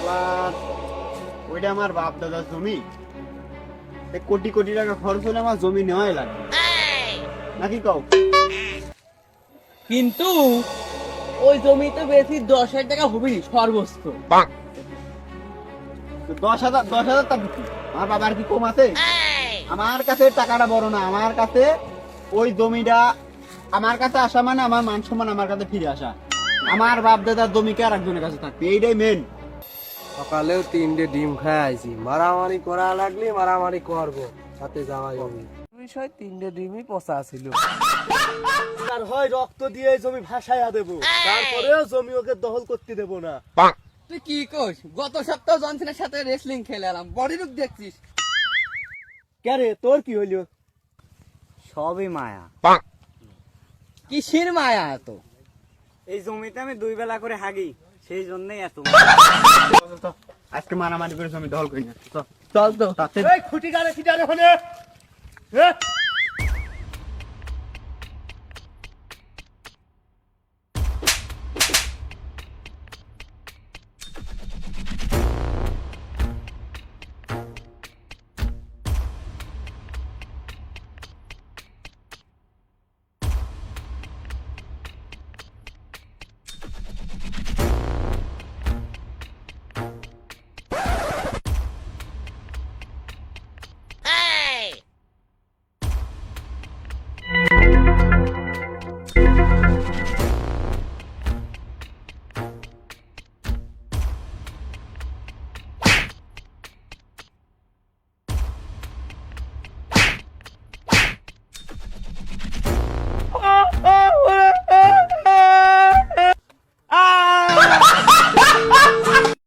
আবার ওইটা আমার বাপ দাদার জমি, কোটি কোটি টাকা খরচ হলে আমার জমি নেওয়াই লাগে নাকি কও? কিন্তু ওই জমিতে বেশি 10,000 টাকা হবে সর্বোচ্চ। 10,000 তা আমার বাবার কি কম আছে? আমার কাছে টাকাটা বড় না, আমার কাছে ওই জমিটা আমার কাছে আসা মানে আমার মান সম্মান আমার কাছে ফিরে আসা। আমার বাপ দাদার জমিকে আর একজনের কাছে থাকবে, এইটাই মেন। সকালেও 3টে ডিম খাইছি, মারামারি করা লাগলে মারামারি করবো, সাথে যাওয়াই হবে। বিষয় 3টে ডিমই পচা ছিল। আর হয় রক্ত দিয়ে জমি ভাসাইয়া দেবো, তারপরেও জমি ওকে দখল করতে দেবো না। তুই কি কইস? গত সপ্তাহ জনসনের সাথে রেসলিং খেলে এলাম, বডি লুক দেখছিস? কে রে, তোর কি হইলো? সবই মায়া। কিসের মায়া এত? এই জমিতে আমি 2 বেলা করে হাগি, সেই জন্যই এত। আজকে মারামারি করে জমি দখল করি না। চল তো। এই খুঁটি গাড়ে কি জানে হলে?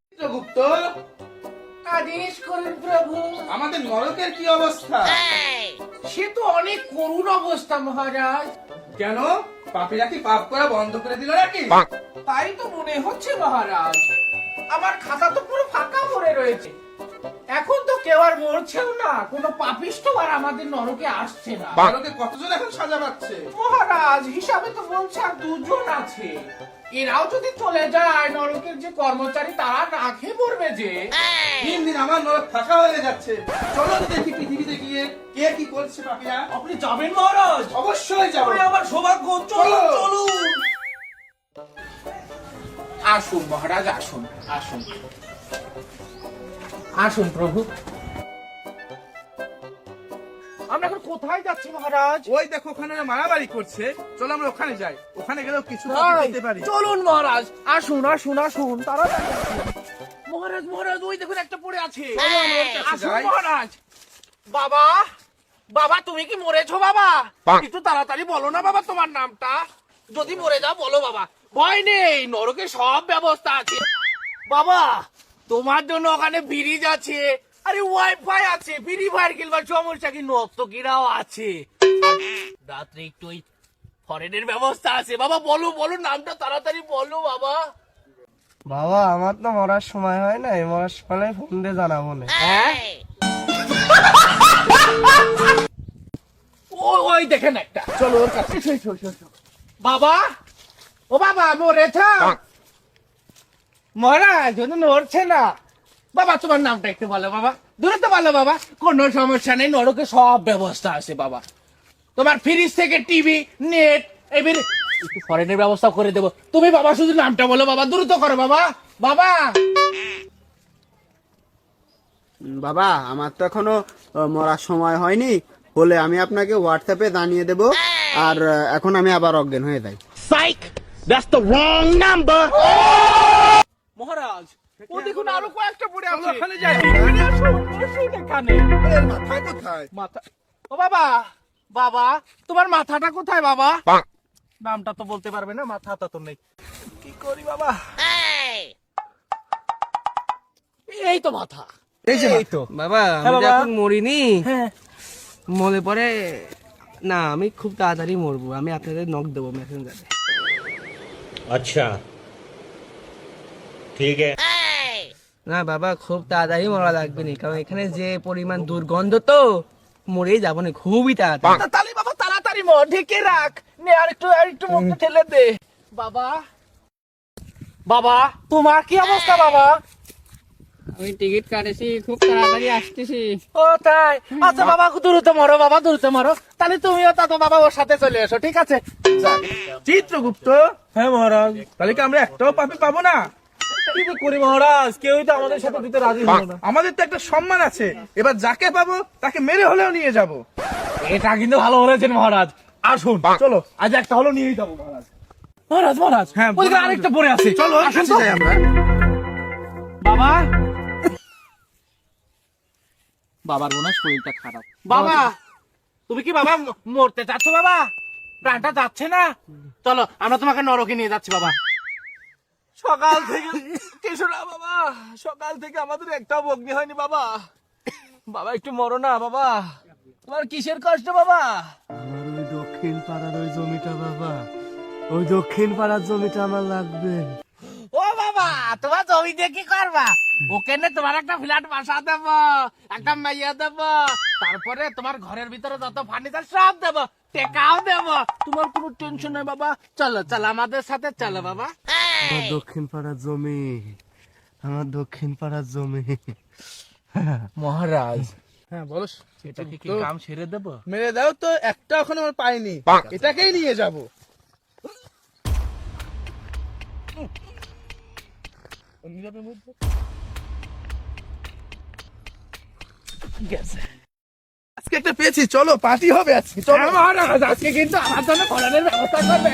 চিত্রগুপ্ত, আদেশ করেন প্রভু। আমাদের নরকের কি অবস্থা? সে তো অনেক করুণ অবস্থা মহারাজ। কেন, পাপীরা কি পাপ করা বন্ধ করে দিল নাকি? তাই তো মনে হচ্ছে মহারাজ। আমার খাতা তো পুরো ফাঁকা পড়ে রয়েছে, এখন তো কেউ আর মরছেও না, কোনো পাপিষ্ট আর আমাদের নরকে আসছে না। নরকে কতজন এখন সাজা পাচ্ছে? মহারাজ হিসাবে তো বলছে আর 2 জন আছে। এরাও যদি চলে যায়, নরকের যে কর্মচারী তারা না খেয়ে পড়বে যে। দিন দিন আমার নরক ফাঁকা হয়ে যাচ্ছে। চলো তো দেখি পৃথিবীতে গিয়ে কে কি করছে পাপীরা। আপনি যাবেন মহারাজ? অবশ্যই যাবো। আমার সৌভাগ্য, চলো। চলুন। আসুন মহারাজ, আসুন আসুন আসুন প্রভু। আমরা এখন কোথায় যাচ্ছি মহারাজ? ওই দেখো ওখানে মারামারি করছে, চলো আমরা ওখানে যাই, ওখানে গেলেও কিছু পেতে পারি। চলুন মহারাজ, আসুন আসুন আসুন, তাড়াতাড়ি আসুন। মহারাজ মহারাজ, ওই দেখুন একটা পড়ে আছে। আসুন যাই। মহারাজ। বাবা, বাবা তুমি কি মরেছো বাবা? একটু তাড়াতাড়ি বলো না বাবা তোমার নামটা। যদি মরে যাও বলো বাবা, ভয় নেই, নরকে সব ব্যবস্থা আছে। বাবা তোমার জন্য ওখানে ব্রিজ আছে, আরে ওয়াইফাই আছে, ফ্রি ফায়ার খেলবার সমস্যা কি, নর্তকীরাও আছে, রাত্রে একটু ওই ফরেনের ব্যবস্থা আছে। বাবা বলো বলো নামটা, তাড়াতাড়ি বলো বাবা। বাবা, আমার তো মরার সময় হয় না, মরার সময় ফোন দিয়ে জানাবো না। হ্যাঁ ওই দেখেন একটা, চলো ওর কাছে। বাবা, ও বাবা মরেছ? মহারাজ ও তো নড়ছে না। বাবা তোমার নামটা একটু বলো বাবা, দূরে তো বলো বাবা। কোনো সমস্যা নেই, নরকে সব ব্যবস্থা আছে বাবা। তোমার ফ্রিজ থেকে টিভি, নেট, এবারে একটু ফরেনের ব্যবস্থা করে দেবো। তুমি বাবা শুধু নামটা বলো বাবা, দ্রুত করো বাবা। বাবা বাবা, আমার তো এখনো মরার সময় হয়নি, বলে আমি আপনাকে হোয়াটসঅ্যাপে জানিয়ে দেব। আর এখন আমি আবার অজ্ঞান হয়ে যাই। মহারাজ, ও দেখুন আরো কয়েকটা পড়ে আছে। ওখানে যাই। আসুন এখানে। এর মাথায় কোথায়? মাথা, ও বাবা, বাবা তোমার মাথাটা কোথায় বাবা? নামটা তো বলতে পারবে না, মাথাটা তো নেই, কি করি বাবা? এই তো মাথা, এই তো। বাবা, হ্যাঁ, আমি বাবা। এখন মরিনি, হ্যাঁ মনে পড়ে না, আমি খুব তাড়াতাড়ি মরবো। আমি আপনাদের নক দেবো মেসেঞ্জারে। अच्छा ठीक है। না বাবা, খুব তাড়াতাড়ি মরা লাগবে না, কারণ এখানে যে পরিমাণ দুর্গন্ধ তো মরেই যাবো না খুবই তাড়াতাড়ি। তাড়াতাড়ি বাবা, তাড়াতাড়ি মর, ঢেকে রাখ, নে আরেকটু মুখে ঠেলে দে। বাবা, বাবা তোমার কি অবস্থা বাবা? আমি টিকিট কাটেছি, খুব তাড়াতাড়ি আসতেছি। ও তাই? আচ্ছা বাবা, দ্রুত মরো বাবা, দ্রুত মরো। তাহলে তুমিও তা তো বাবা ওর সাথে চলে এসো, ঠিক আছে? চিত্রগুপ্ত, হ্যাঁ মহারাজ। তাহলে কি আমরা একটাও পাপি পাবো না? কি যে করি মহারাজ, কেউই তো আমাদের সাথে দিতে রাজি হলো না। আমাদের তো একটা সম্মান আছে, এবার যাকে পাবো তাকে মেরে হলেও নিয়ে যাব। এটা কিন্তু ভালো বলেছেন মহারাজ। আসুন চলো, আজ একটা হলো নিয়েই যাবো মহারাজ। মহারাজ মহারাজ, হ্যাঁ, ওইদিকে আরেকটা পড়ে আছে, চলো আসুন কাছে তো। যাই আমরা। বাবা, বাবার মনে হয় শরীরটা খারাপ। বাবা, তুমি কি বাবা মরতে চাচ্ছ বাবা? প্রাণটা যাচ্ছে না? চলো আমরা তোমাকে নরকে নিয়ে যাচ্ছি বাবা। সকাল থেকে কিছু না বাবা, সকাল থেকে আমাদের একটাও বগ্নি হয়নি বাবা। বাবা একটু মরো না বাবা। তোমার কিসের কষ্ট বাবা? আমার ওই দক্ষিণ পাড়ার ওই জমিটা বাবা, ওই দক্ষিণ পাড়ার জমিটা আমার লাগবে। ও বাবা, তোমার জমি দিয়ে কি করবা? ওখানে তোমার একটা ফ্ল্যাট বাসা দেব, একটা মাইয়া দেব, তারপরে তোমার ঘরের ভিতরে যত ফার্নিচার সব দেব, টেকাও দেব। তোমার কোনো টেনশন নেই বাবা। চলো চলো আমাদের সাথে চলো বাবা। আমার দক্ষিণ পাড়ার জমি, আমার দক্ষিণ পাড়ার জমি। মহারাজ, হ্যাঁ বলো। এটাকে কি কাম সেরে দেব? মেরে দাও তো, একটা এখন আমার পাইনি, এটাকেই নিয়ে যাব। আজকে একটা পেয়েছি, চলো পার্টি হবে আজকে, চলো। মহারাজ, আজকে কিন্তু আমার জন্য ফলনের ব্যবস্থা করবে।